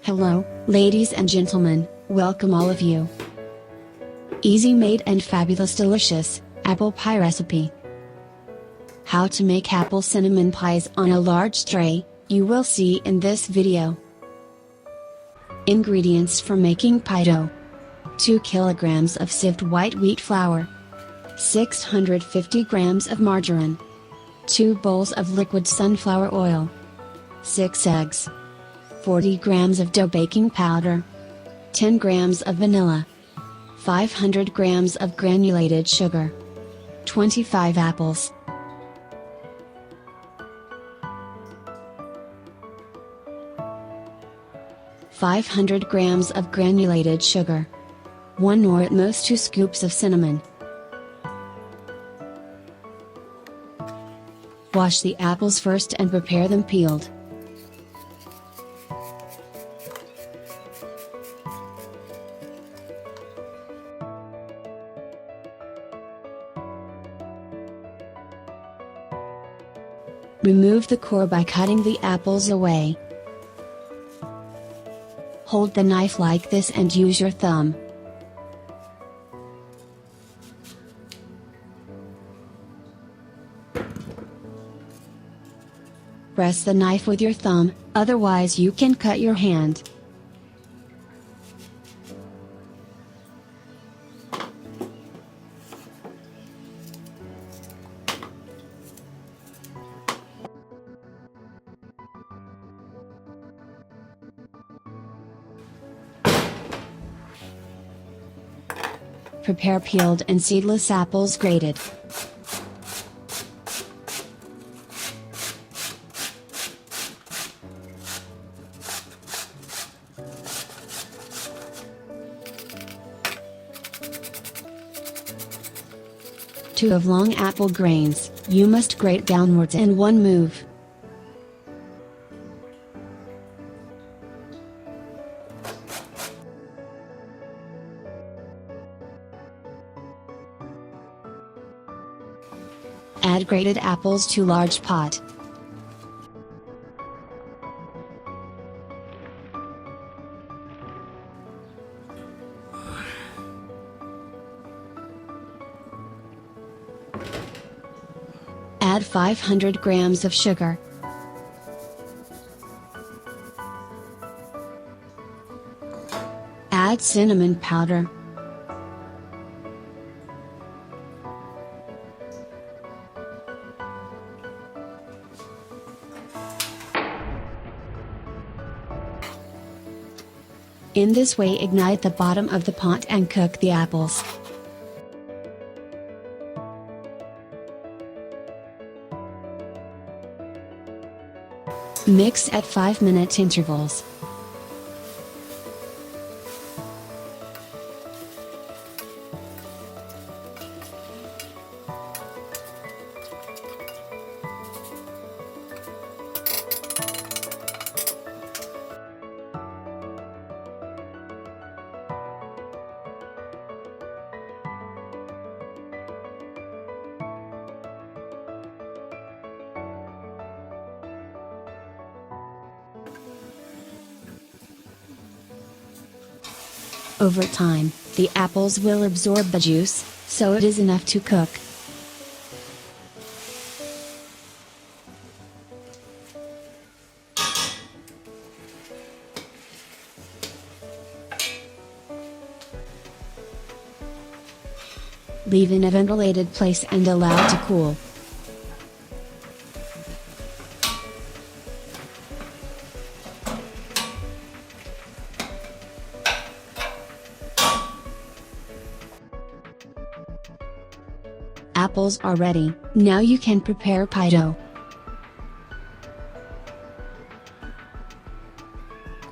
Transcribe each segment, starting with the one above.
Hello, ladies and gentlemen, welcome all of you. Easy made and fabulous delicious, apple pie recipe. How to make apple cinnamon pies on a large tray, you will see in this video. Ingredients for making pie dough. 2 kilograms of sieved white wheat flour. 650 grams of margarine. 2 bowls of liquid sunflower oil. 6 eggs. 40 grams of dough baking powder. 10 grams of vanilla. 500 grams of granulated sugar. 25 apples. .500 grams of granulated sugar. 1 or at most 2 scoops of cinnamon. Wash the apples first and prepare them peeled. Remove the core by cutting the apples away. Hold the knife like this and use your thumb. Press the knife with your thumb, otherwise you can cut your hand. Prepare peeled and seedless apples grated. Two of long apple grains, you must grate downwards in one move. Add grated apples to large pot. Add 500 grams of sugar. Add cinnamon powder. In this way ignite the bottom of the pot and cook the apples. Mix at 5-minute intervals. Over time, the apples will absorb the juice, so it is enough to cook. Leave in a ventilated place and allow to cool. Apples are ready, now you can prepare pie dough.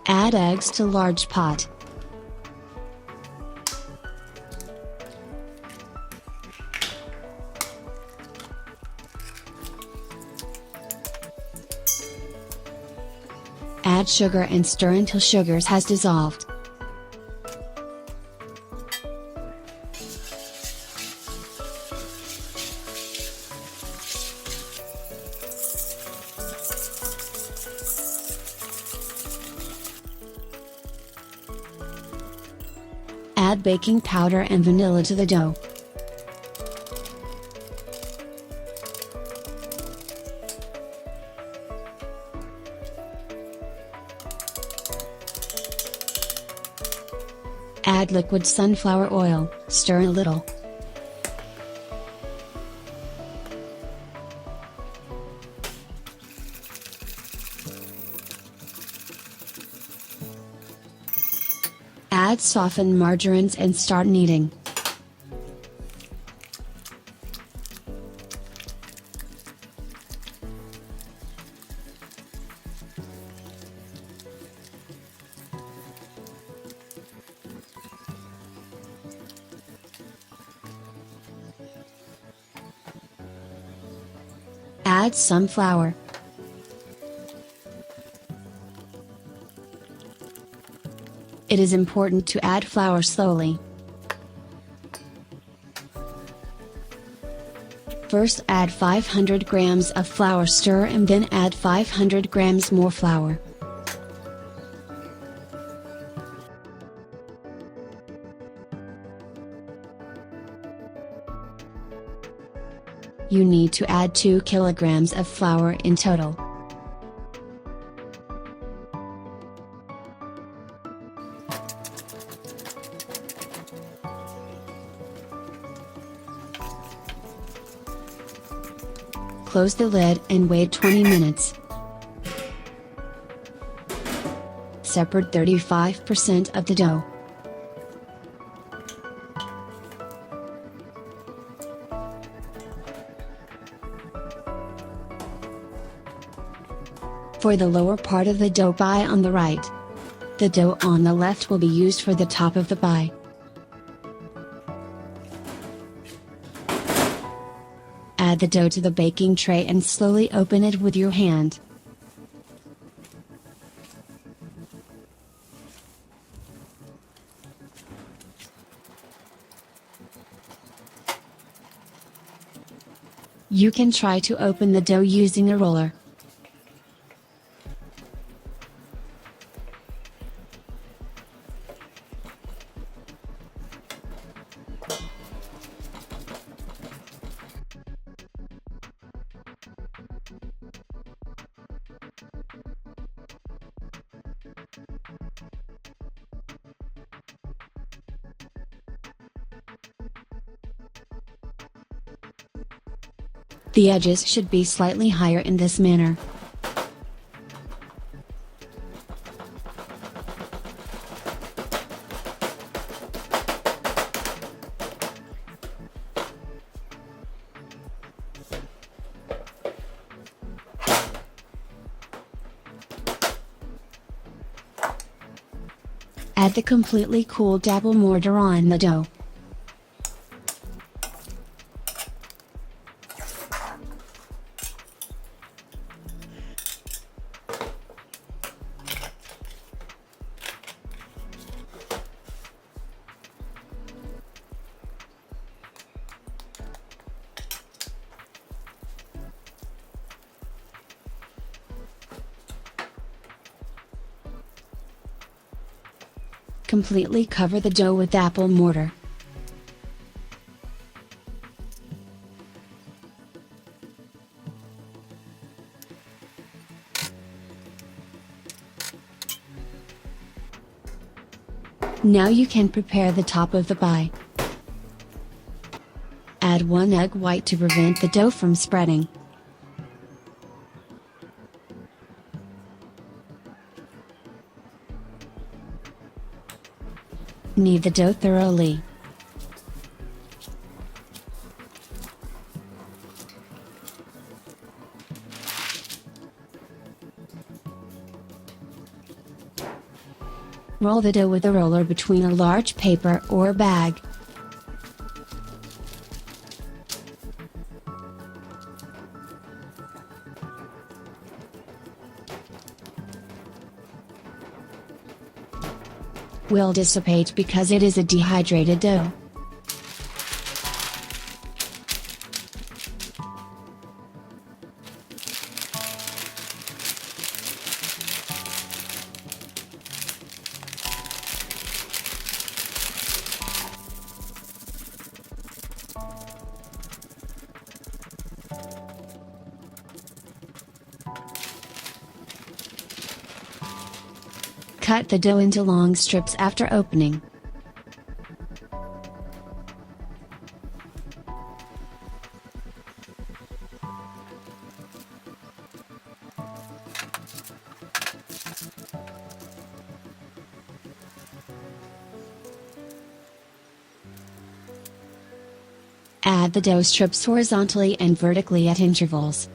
Add eggs to large pot. Add sugar and stir until sugar has dissolved. Add baking powder and vanilla to the dough. Add liquid sunflower oil, stir a little. Add softened margarines and start kneading. Add some flour. It is important to add flour slowly. First add 500 grams of flour, stir and then add 500 grams more flour. You need to add 2 kilograms of flour in total. Close the lid and wait 20 minutes. Separate 35% of the dough. For the lower part of the dough pie on the right. The dough on the left will be used for the top of the pie. Add the dough to the baking tray and slowly open it with your hand. You can try to open the dough using a roller. The edges should be slightly higher in this manner. Add the completely cooled apple mortar on the dough. Completely cover the dough with apple mortar. Now you can prepare the top of the pie. Add 1 egg white to prevent the dough from spreading. Knead the dough thoroughly. Roll the dough with a roller between a large paper or bag. Will dissipate because it is a dehydrated dough. Cut the dough into long strips after opening. Add the dough strips horizontally and vertically at intervals.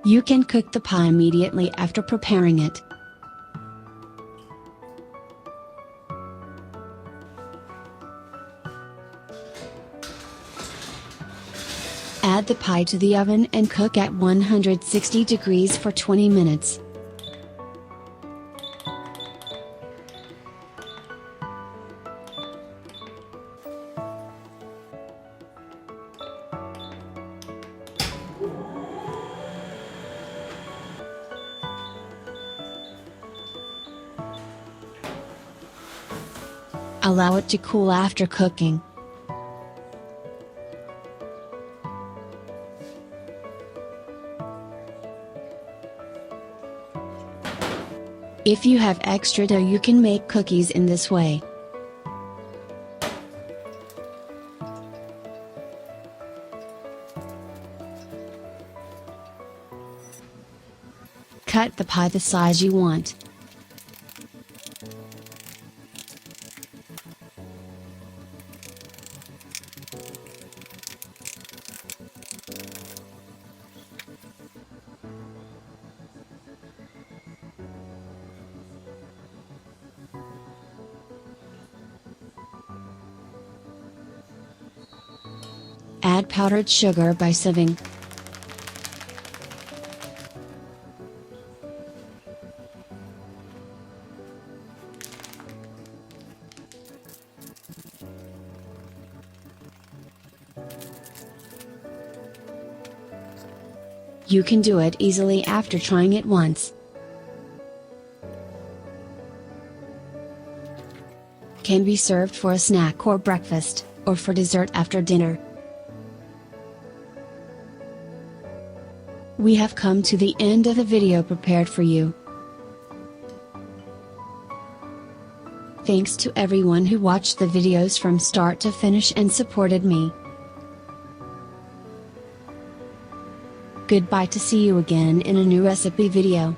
You can cook the pie immediately after preparing it. Add the pie to the oven and cook at 160 degrees for 20 minutes. Allow it to cool after cooking. If you have extra dough, you can make cookies in this way. Cut the pie the size you want. Add powdered sugar by sieving. You can do it easily after trying it once. Can be served for a snack or breakfast, or for dessert after dinner. We have come to the end of the video prepared for you. Thanks to everyone who watched the videos from start to finish and supported me. Goodbye, to see you again in a new recipe video.